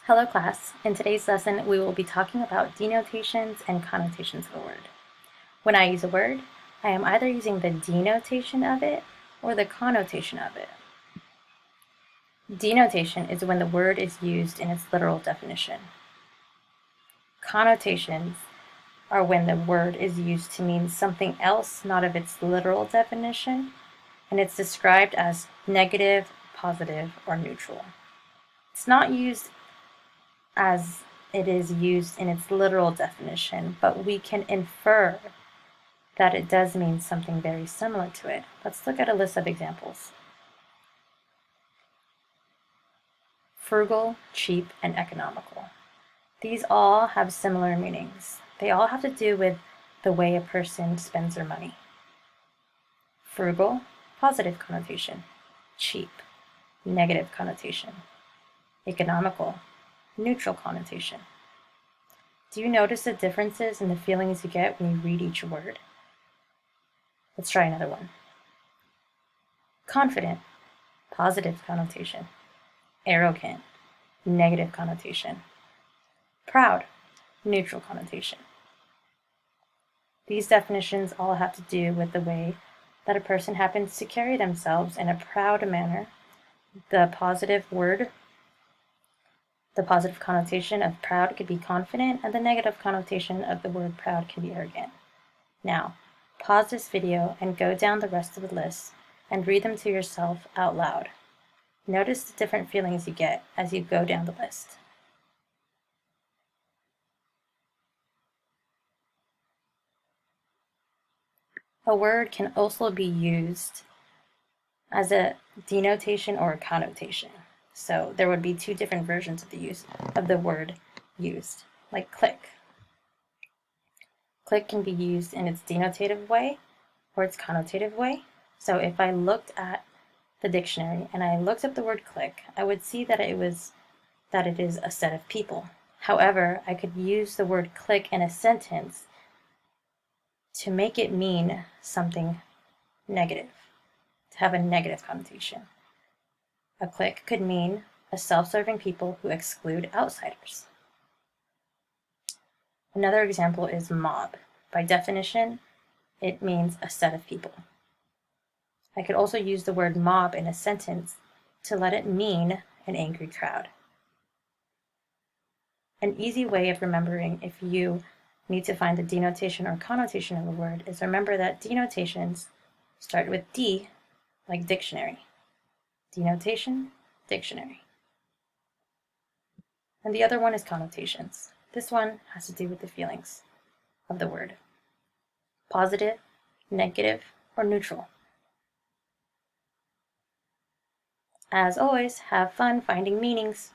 Hello class, in today's lesson we will be talking about denotations and connotations of a word. When I use a word, I am either using the denotation of it or the connotation of it. Denotation is when the word is used in its literal definition. Connotations are when the word is used to mean something else not of its literal definition, and it's described as negative, positive, or neutral. It's not used as it is used in its literal definition, but we can infer that it does mean something very similar to it. Let's look at a list of examples. Frugal, cheap, and economical. These all have similar meanings. They all have to do with the way a person spends their money. Frugal, positive connotation. Cheap, negative connotation. Economical, neutral connotation. Do you notice the differences in the feelings you get when you read each word? Let's try another one. Confident, positive connotation. Arrogant, negative connotation. Proud, neutral connotation. These definitions all have to do with the way that a person happens to carry themselves in a proud manner. The positive connotation of proud could be confident, and the negative connotation of the word proud can be arrogant. Now, pause this video and go down the rest of the list and read them to yourself out loud. Notice the different feelings you get as you go down the list. A word can also be used as a denotation or a connotation. So there would be two different versions of the use of the word used, like click. Click can be used in its denotative way or its connotative way. So if I looked at the dictionary and I looked up the word click, I would see that it is a set of people. However, I could use the word click in a sentence to make it mean something negative, to have a negative connotation. A clique could mean a self-serving people who exclude outsiders. Another example is mob. By definition, it means a set of people. I could also use the word mob in a sentence to let it mean an angry crowd. An easy way of remembering if you need to find the denotation or connotation of a word is remember that denotations start with D, like dictionary. Denotation, dictionary. And the other one is connotations. This one has to do with the feelings of the word. Positive, negative, or neutral. As always, have fun finding meanings.